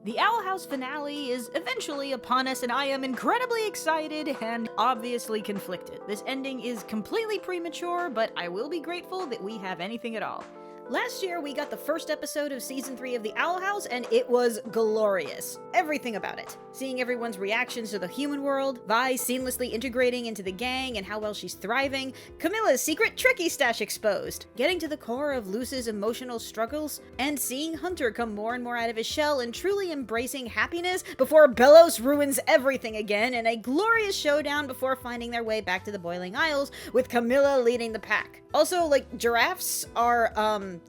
The Owl House finale is eventually upon us, and I am incredibly excited and obviously conflicted. This ending is completely premature, but I will be grateful that we have anything at all. Last year, we got the first episode of Season 3 of The Owl House, and it was glorious. Everything about it. Seeing everyone's reactions to the human world, Vi seamlessly integrating into the gang and how well she's thriving, Camilla's secret tricky stash exposed, getting to the core of Luce's emotional struggles, and seeing Hunter come more and more out of his shell and truly embracing happiness before Belos ruins everything again in a glorious showdown before finding their way back to the Boiling Isles, with Camilla leading the pack. Also, giraffes are,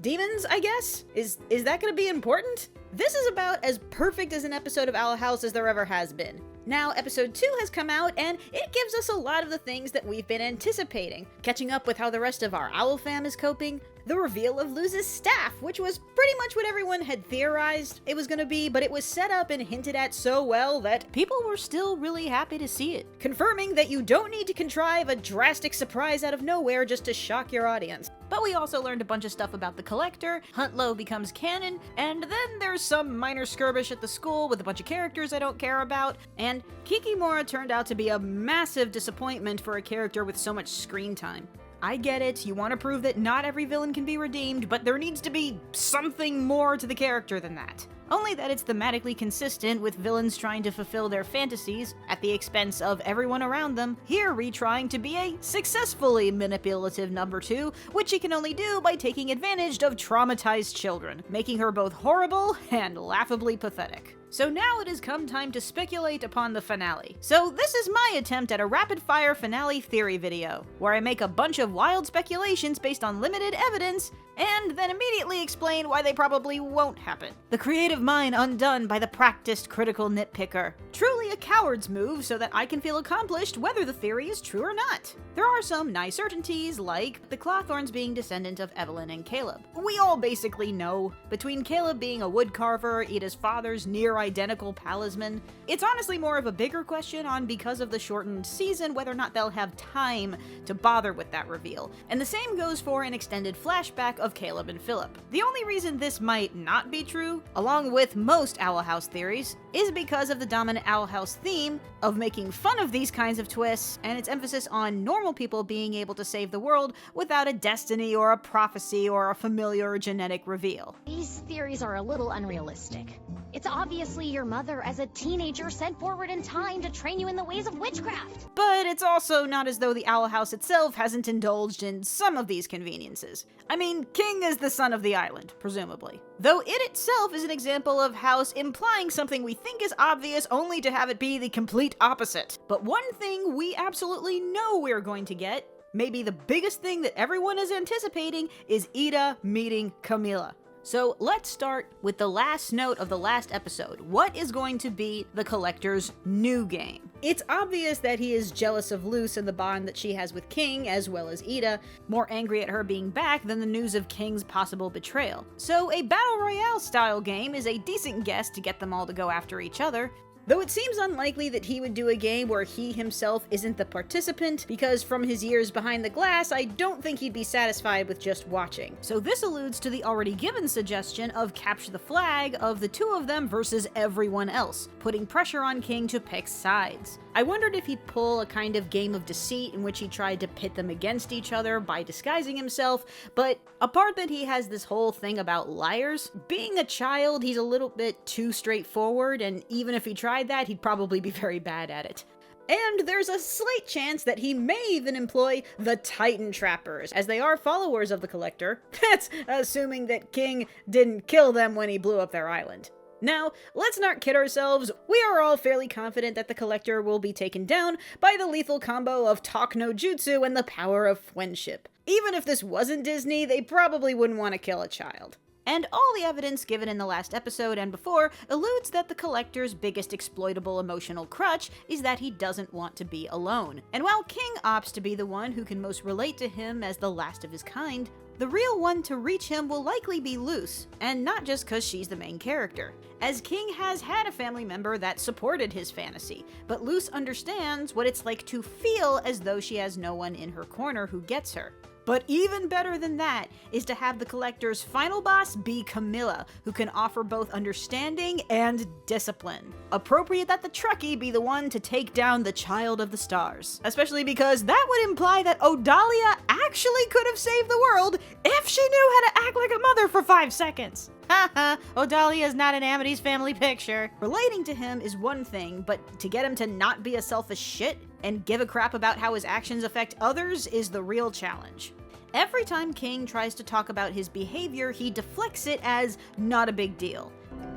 demons, I guess? Is that gonna be important? This is about as perfect as an episode of Owl House as there ever has been. Now, episode 2 has come out, and it gives us a lot of the things that we've been anticipating. Catching up with how the rest of our Owl fam is coping, the reveal of Luz's staff, which was pretty much what everyone had theorized it was gonna be, but it was set up and hinted at so well that people were still really happy to see it. Confirming that you don't need to contrive a drastic surprise out of nowhere just to shock your audience. But we also learned a bunch of stuff about the Collector, Huntlow becomes canon, and then there's some minor skirmish at the school with a bunch of characters I don't care about, and Kikimora turned out to be a massive disappointment for a character with so much screen time. I get it, you want to prove that not every villain can be redeemed, but there needs to be something more to the character than that. Only that it's thematically consistent with villains trying to fulfill their fantasies at the expense of everyone around them, here retrying to be a successfully manipulative number 2, which she can only do by taking advantage of traumatized children, making her both horrible and laughably pathetic. So now it has come time to speculate upon the finale. So this is my attempt at a rapid-fire finale theory video, where I make a bunch of wild speculations based on limited evidence, and then immediately explain why they probably won't happen. The creative mind undone by the practiced critical nitpicker. Truly a coward's move so that I can feel accomplished whether the theory is true or not. There are some nice certainties, like the Clawthorns being descendant of Evelyn and Caleb. We all basically know, between Caleb being a woodcarver, Ida's father's near-identical palisman, it's honestly more of a bigger question on, because of the shortened season, whether or not they'll have time to bother with that reveal. And the same goes for an extended flashback of Caleb and Philip. The only reason this might not be true, along with most Owl House theories, is because of the dominant Owl House theme of making fun of these kinds of twists, and its emphasis on normal people being able to save the world without a destiny or a prophecy or a familiar genetic reveal. These theories are a little unrealistic. It's obviously your mother as a teenager sent forward in time to train you in the ways of witchcraft. But it's also not as though the Owl House itself hasn't indulged in some of these conveniences. I mean, King is the son of the island, presumably. Though it itself is an example of House implying something we think is obvious only to have it be the complete opposite. But one thing we absolutely know we're going to get, maybe the biggest thing that everyone is anticipating, is Ida meeting Camilla. So let's start with the last note of the last episode. What is going to be the Collector's new game? It's obvious that he is jealous of Luce and the bond that she has with King, as well as Ida, more angry at her being back than the news of King's possible betrayal. So a Battle Royale style game is a decent guess to get them all to go after each other, though it seems unlikely that he would do a game where he himself isn't the participant, because from his years behind the glass, I don't think he'd be satisfied with just watching. So this alludes to the already given suggestion of capture the flag of the two of them versus everyone else, putting pressure on King to pick sides. I wondered if he'd pull a kind of game of deceit in which he tried to pit them against each other by disguising himself, but apart that he has this whole thing about liars, being a child, he's a little bit too straightforward, and even if he tried that, he'd probably be very bad at it. And there's a slight chance that he may even employ the Titan Trappers, as they are followers of the Collector. That's assuming that King didn't kill them when he blew up their island. Now, let's not kid ourselves, we are all fairly confident that the Collector will be taken down by the lethal combo of Talk no Jutsu and the power of friendship. Even if this wasn't Disney, they probably wouldn't want to kill a child. And all the evidence given in the last episode and before alludes that the Collector's biggest exploitable emotional crutch is that he doesn't want to be alone. And while King opts to be the one who can most relate to him as the last of his kind, the real one to reach him will likely be Luce, and not just because she's the main character, as King has had a family member that supported his fantasy, but Luce understands what it's like to feel as though she has no one in her corner who gets her. But even better than that is to have the Collector's final boss be Camilla, who can offer both understanding and discipline. Appropriate that the Trekkie be the one to take down the Child of the Stars. Especially because that would imply that Odalia actually could have saved the world if she knew how to act like a mother for 5 seconds. Haha, Odalia is not an Amity's family picture. Relating to him is one thing, but to get him to not be a selfish shit and give a crap about how his actions affect others is the real challenge. Every time King tries to talk about his behavior, he deflects it as not a big deal.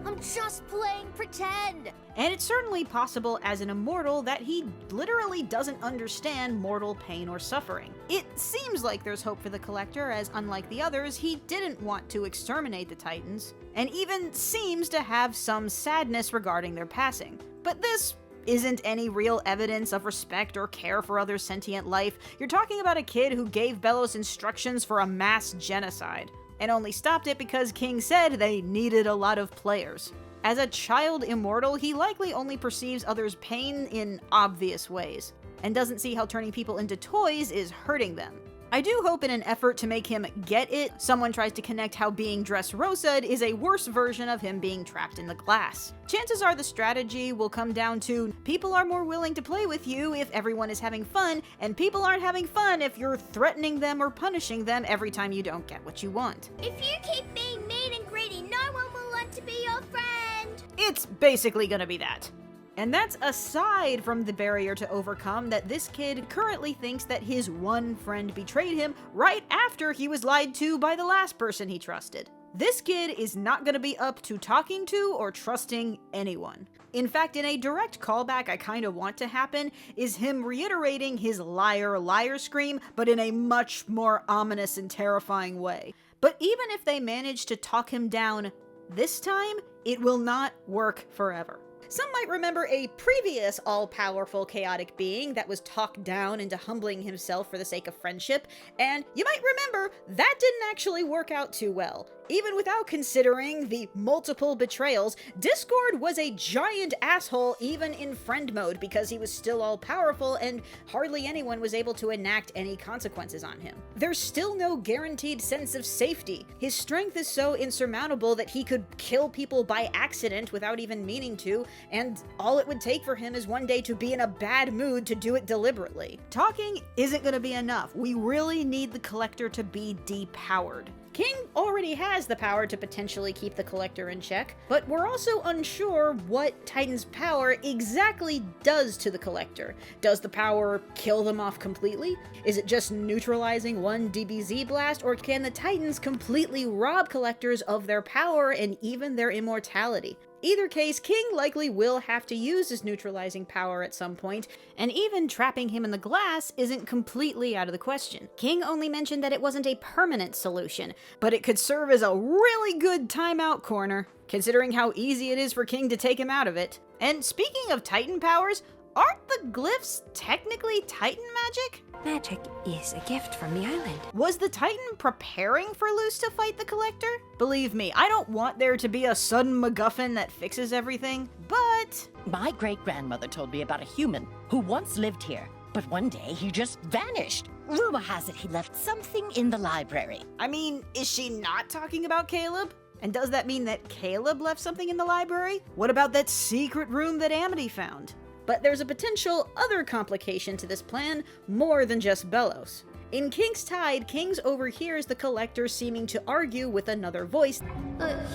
I'm just playing pretend. And it's certainly possible as an immortal that he literally doesn't understand mortal pain or suffering. It seems like there's hope for the Collector, as unlike the others, he didn't want to exterminate the Titans, and even seems to have some sadness regarding their passing. But this isn't any real evidence of respect or care for other sentient life. You're talking about a kid who gave Belos instructions for a mass genocide, and only stopped it because King said they needed a lot of players. As a child immortal, he likely only perceives others' pain in obvious ways, and doesn't see how turning people into toys is hurting them. I do hope in an effort to make him get it, someone tries to connect how being Dressrosa is a worse version of him being trapped in the glass. Chances are the strategy will come down to people are more willing to play with you if everyone is having fun, and people aren't having fun if you're threatening them or punishing them every time you don't get what you want. If you keep being mean and greedy, no one will want to be your friend. It's basically gonna be that. And that's aside from the barrier to overcome that this kid currently thinks that his one friend betrayed him right after he was lied to by the last person he trusted. This kid is not gonna be up to talking to or trusting anyone. In fact, in a direct callback I kinda want to happen is him reiterating his liar, liar scream, but in a much more ominous and terrifying way. But even if they manage to talk him down this time, it will not work forever. Some might remember a previous all-powerful chaotic being that was talked down into humbling himself for the sake of friendship, and you might remember that didn't actually work out too well. Even without considering the multiple betrayals, Discord was a giant asshole even in friend mode because he was still all-powerful and hardly anyone was able to enact any consequences on him. There's still no guaranteed sense of safety. His strength is so insurmountable that he could kill people by accident without even meaning to, and all it would take for him is one day to be in a bad mood to do it deliberately. Talking isn't gonna be enough. We really need the Collector to be depowered. King already has the power to potentially keep the Collector in check, but we're also unsure what Titan's power exactly does to the Collector. Does the power kill them off completely? Is it just neutralizing one DBZ blast, or can the Titans completely rob Collectors of their power and even their immortality? Either case, King likely will have to use his neutralizing power at some point, and even trapping him in the glass isn't completely out of the question. King only mentioned that it wasn't a permanent solution, but it could serve as a really good timeout corner, considering how easy it is for King to take him out of it. And speaking of Titan powers, aren't the glyphs technically Titan magic? Magic is a gift from the island. Was the Titan preparing for Luce to fight the Collector? Believe me, I don't want there to be a sudden MacGuffin that fixes everything, but... My great-grandmother told me about a human who once lived here, but one day he just vanished. Rumor has it he left something in the library. I mean, is she not talking about Caleb? And does that mean that Caleb left something in the library? What about that secret room that Amity found? But there's a potential other complication to this plan, more than just Belos. In King's Tide, Kings overhears the Collector seeming to argue with another voice.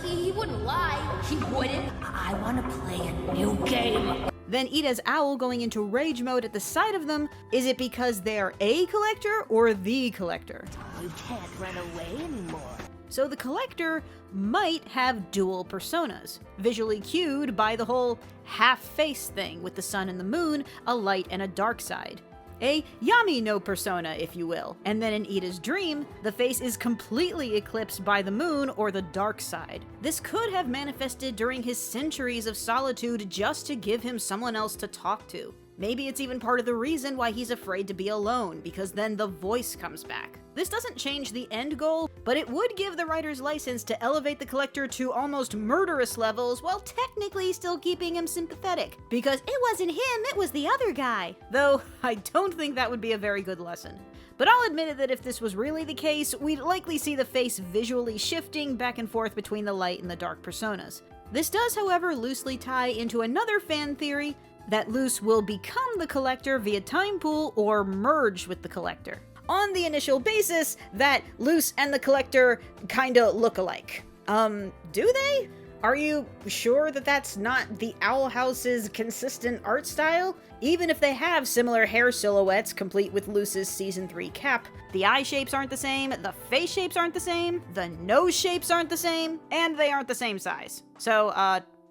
He wouldn't lie. He wouldn't. I want to play a new game. Then Ida's owl going into rage mode at the sight of them. Is it because they're a Collector or the Collector? You can't run away anymore. So the Collector might have dual personas, visually cued by the whole half-face thing with the sun and the moon, a light and a dark side. A Yami no persona, if you will. And then in Ida's dream, the face is completely eclipsed by the moon or the dark side. This could have manifested during his centuries of solitude just to give him someone else to talk to. Maybe it's even part of the reason why he's afraid to be alone, because then the voice comes back. This doesn't change the end goal, but it would give the writer's license to elevate the Collector to almost murderous levels while technically still keeping him sympathetic. Because it wasn't him, it was the other guy. Though, I don't think that would be a very good lesson. but I'll admit that if this was really the case, we'd likely see the face visually shifting back and forth between the light and the dark personas. This does, however, loosely tie into another fan theory that Luce will become the Collector via time pool or merge with the Collector, on the initial basis that Luce and the Collector kinda look alike. Do they? Are you sure that that's not the Owl House's consistent art style? Even if they have similar hair silhouettes complete with Luce's Season 3 cap, the eye shapes aren't the same, the face shapes aren't the same, the nose shapes aren't the same, and they aren't the same size. So,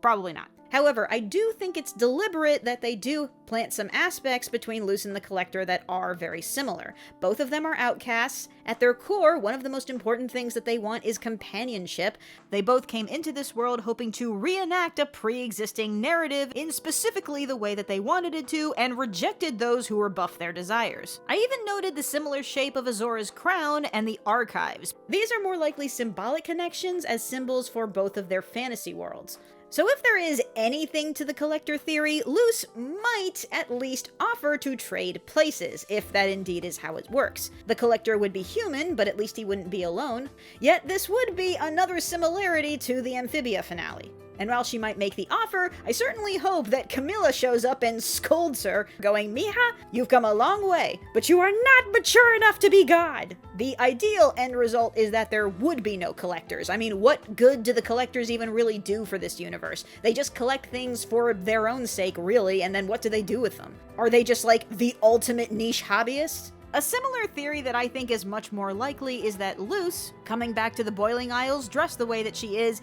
probably not. However, I do think it's deliberate that they do plant some aspects between Luce and the Collector that are very similar. Both of them are outcasts. At their core, one of the most important things that they want is companionship. They both came into this world hoping to reenact a pre-existing narrative in specifically the way that they wanted it to, and rejected those who rebuffed their desires. I even noted the similar shape of Azora's crown and the archives. These are more likely symbolic connections as symbols for both of their fantasy worlds. So if there is anything to the Collector theory, Luce might at least offer to trade places, if that indeed is how it works. The Collector would be human, but at least he wouldn't be alone. Yet this would be another similarity to the Amphibia finale. And while she might make the offer, I certainly hope that Camilla shows up and scolds her, going, "Mija, you've come a long way, but you are not mature enough to be God." The ideal end result is that there would be no collectors. I mean, what good do the collectors even really do for this universe? They just collect things for their own sake, really, and then what do they do with them? Are they just like the ultimate niche hobbyist? A similar theory that I think is much more likely is that Luce, coming back to the Boiling Isles dressed the way that she is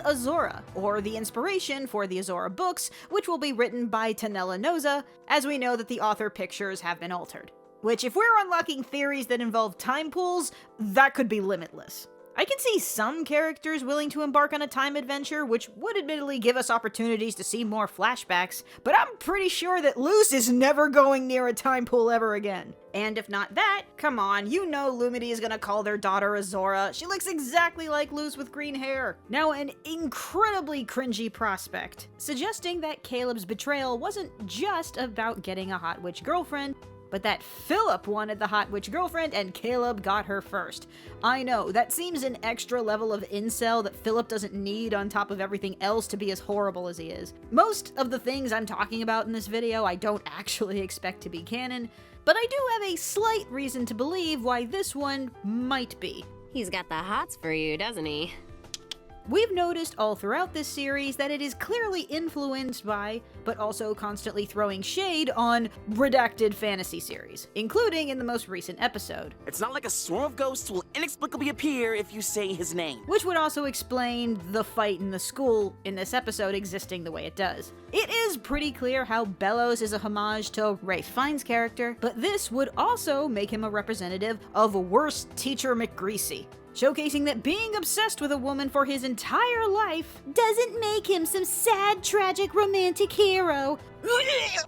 Azora, or the inspiration for the Azora books, which will be written by Tanella Noza, as we know that the author pictures have been altered. Which, if we're unlocking theories that involve time pools, that could be limitless. I can see some characters willing to embark on a time adventure, which would admittedly give us opportunities to see more flashbacks, but I'm pretty sure that Luce is never going near a time pool ever again. And if not that, come on, you know Lumity is gonna call their daughter Azora. She looks exactly like Luce with green hair. Now, an incredibly cringy prospect, suggesting that Caleb's betrayal wasn't just about getting a hot witch girlfriend, but that Philip wanted the hot witch girlfriend and Caleb got her first. I know, that seems an extra level of incel that Philip doesn't need on top of everything else to be as horrible as he is. Most of the things I'm talking about in this video I don't actually expect to be canon, but I do have a slight reason to believe why this one might be. He's got the hots for you, doesn't he? We've noticed all throughout this series that it is clearly influenced by, but also constantly throwing shade on, redacted fantasy series, including in the most recent episode. It's not like a swarm of ghosts will inexplicably appear if you say his name. Which would also explain the fight in the school in this episode existing the way it does. It is pretty clear how Bellows is a homage to Ralph Fiennes' character, but this would also make him a representative of worst teacher McGreasy, showcasing that being obsessed with a woman for his entire life doesn't make him some sad, tragic, romantic hero.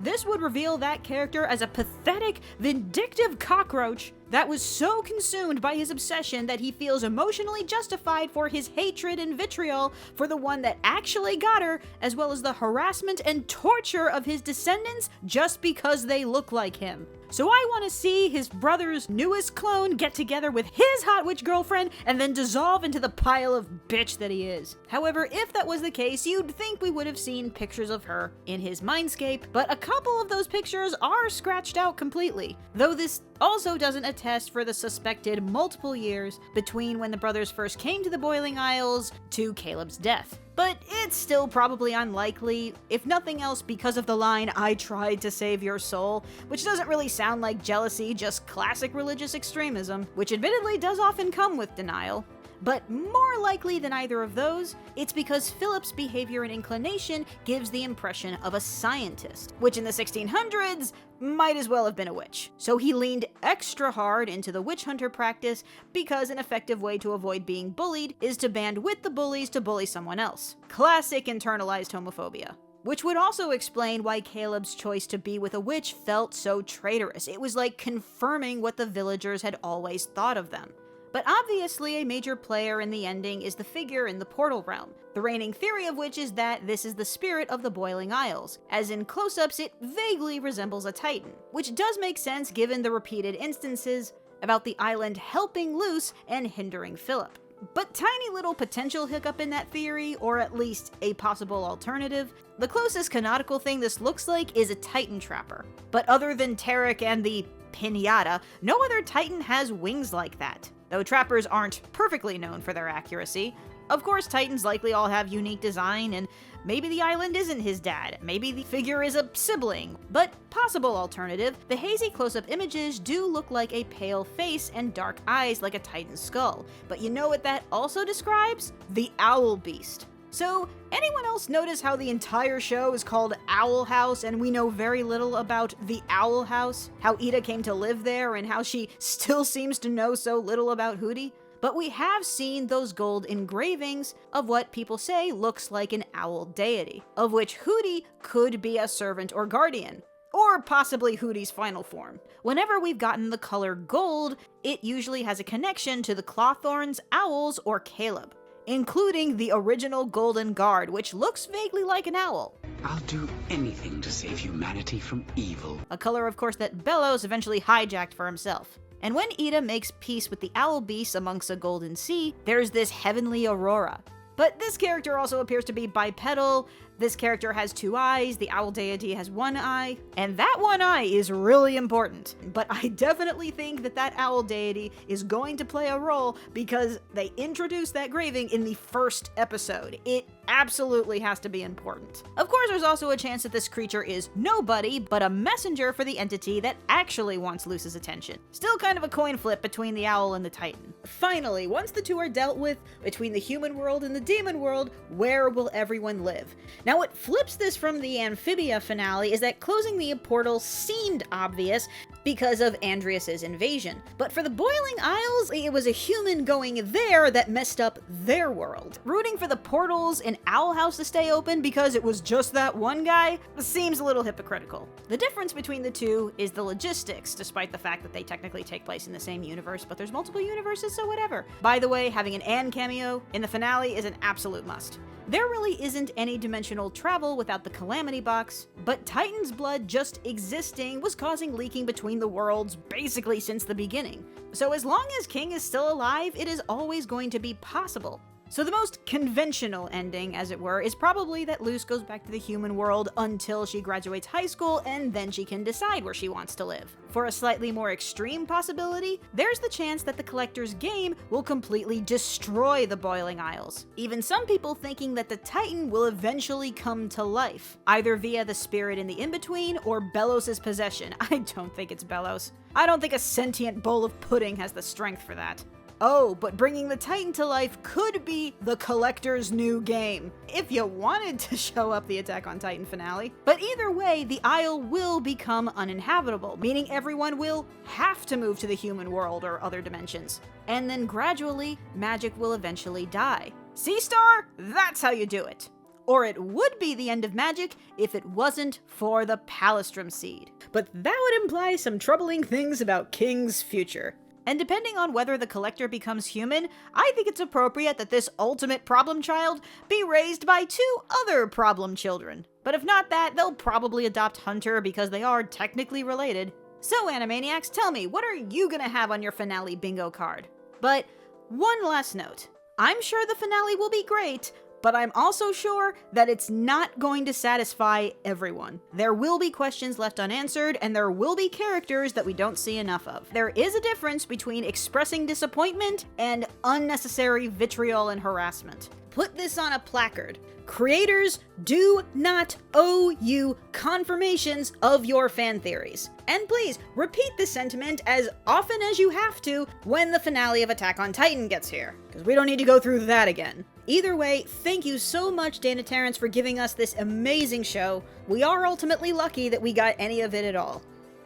This would reveal that character as a pathetic, vindictive cockroach that was so consumed by his obsession that he feels emotionally justified for his hatred and vitriol for the one that actually got her, as well as the harassment and torture of his descendants just because they look like him. So I want to see his brother's newest clone get together with his hot witch girlfriend and then dissolve into the pile of bitch that he is. However, if that was the case, you'd think we would have seen pictures of her in his mindscape, but a couple of those pictures are scratched out completely, though this also doesn't attest for the suspected multiple years between when the brothers first came to the Boiling Isles to Caleb's death. But it's still probably unlikely, if nothing else because of the line, "I tried to save your soul," which doesn't really sound like jealousy, just classic religious extremism, which admittedly does often come with denial. But more likely than either of those, it's because Philip's behavior and inclination gives the impression of a scientist, which in the 1600s might as well have been a witch. So he leaned extra hard into the witch hunter practice because an effective way to avoid being bullied is to band with the bullies to bully someone else. Classic internalized homophobia. Which would also explain why Caleb's choice to be with a witch felt so traitorous. It was like confirming what the villagers had always thought of them. But obviously a major player in the ending is the figure in the portal realm, the reigning theory of which is that this is the spirit of the Boiling Isles, as in close-ups it vaguely resembles a titan, which does make sense given the repeated instances about the island helping Luce and hindering Philip. But tiny little potential hiccup in that theory, or at least a possible alternative, the closest canonical thing this looks like is a Titan Trapper. But other than Tarek and the Pinata, no other Titan has wings like that. Though trappers aren't perfectly known for their accuracy. Of course, Titans likely all have unique design, and maybe the island isn't his dad, maybe the figure is a sibling. But possible alternative, the hazy close-up images do look like a pale face and dark eyes like a Titan skull. But you know what that also describes? The Owl Beast. So, anyone else notice how the entire show is called Owl House and we know very little about the Owl House? How Ida came to live there and how she still seems to know so little about Hooty? But we have seen those gold engravings of what people say looks like an owl deity, of which Hooty could be a servant or guardian, or possibly Hooty's final form. Whenever we've gotten the color gold, it usually has a connection to the Clawthorns, owls, or Caleb, including the original Golden Guard, which looks vaguely like an owl. I'll do anything to save humanity from evil. A color, of course, that Bellows eventually hijacked for himself. And when Ida makes peace with the owl beast amongst a golden sea, there's this heavenly aurora. But this character also appears to be bipedal. This character has 2 eyes, the owl deity has 1 eye, and that 1 eye is really important. But I definitely think that that owl deity is going to play a role because they introduced that graving in the first episode. It absolutely has to be important. Of course, there's also a chance that this creature is nobody, but a messenger for the entity that actually wants Luce's attention. Still kind of a coin flip between the owl and the titan. Finally, once the two are dealt with, between the human world and the demon world, where will everyone live? Now, what flips this from the Amphibia finale is that closing the portal seemed obvious because of Andreas's invasion. But for the Boiling Isles, it was a human going there that messed up their world. Rooting for the portals in Owl House to stay open because it was just that one guy seems a little hypocritical. The difference between the two is the logistics, despite the fact that they technically take place in the same universe, but there's multiple universes, so whatever. By the way, having an Anne cameo in the finale is an absolute must. There really isn't any dimensional travel without the Calamity Box, but Titan's blood just existing was causing leaking between the worlds basically since the beginning. So as long as King is still alive, it is always going to be possible. So the most conventional ending, as it were, is probably that Luce goes back to the human world until she graduates high school and then she can decide where she wants to live. For a slightly more extreme possibility, there's the chance that the Collector's game will completely destroy the Boiling Isles. Even some people thinking that the Titan will eventually come to life, either via the spirit in the in-between or Bellows' possession. I don't think it's Bellows. I don't think a sentient bowl of pudding has the strength for that. Oh, but bringing the Titan to life could be the Collector's new game, if you wanted to show up the Attack on Titan finale. But either way, the Isle will become uninhabitable, meaning everyone will have to move to the human world or other dimensions. And then gradually, magic will eventually die. Sea Star? That's how you do it. Or it would be the end of magic if it wasn't for the Palistrom Seed. But that would imply some troubling things about King's future. And depending on whether the Collector becomes human, I think it's appropriate that this ultimate problem child be raised by 2 other problem children. But if not that, they'll probably adopt Hunter because they are technically related. So Animaniacs, tell me, what are you gonna have on your finale bingo card? But one last note. I'm sure the finale will be great, but I'm also sure that it's not going to satisfy everyone. There will be questions left unanswered, and there will be characters that we don't see enough of. There is a difference between expressing disappointment and unnecessary vitriol and harassment. Put this on a placard. Creators do not owe you confirmations of your fan theories. And please, repeat this sentiment as often as you have to when the finale of Attack on Titan gets here, because we don't need to go through that again. Either way, thank you so much, Dana Terrence, for giving us this amazing show. We are ultimately lucky that we got any of it at all.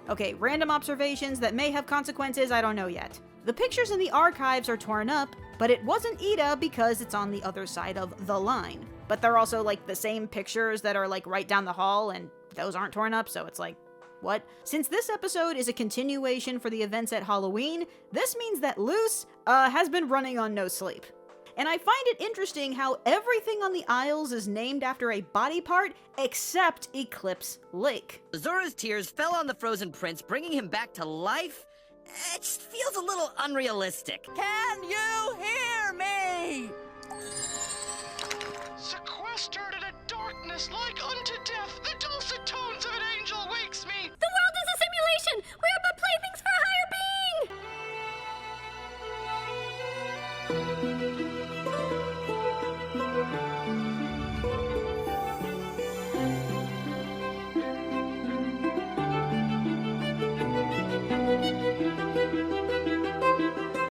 Okay, random observations that may have consequences, I don't know yet. The pictures in the archives are torn up, but it wasn't Ida because it's on the other side of the line. But they're also like the same pictures that are like right down the hall, and those aren't torn up, so it's like, What? Since this episode is a continuation for the events at Halloween, this means that Luce, has been running on no sleep. And I find it interesting how everything on the Isles is named after a body part except Eclipse Lake. Zora's tears fell on the frozen prince, bringing him back to life. It just feels a little unrealistic. Can you hear me? Sequestered in a darkness like unto death, the dulcet tones of an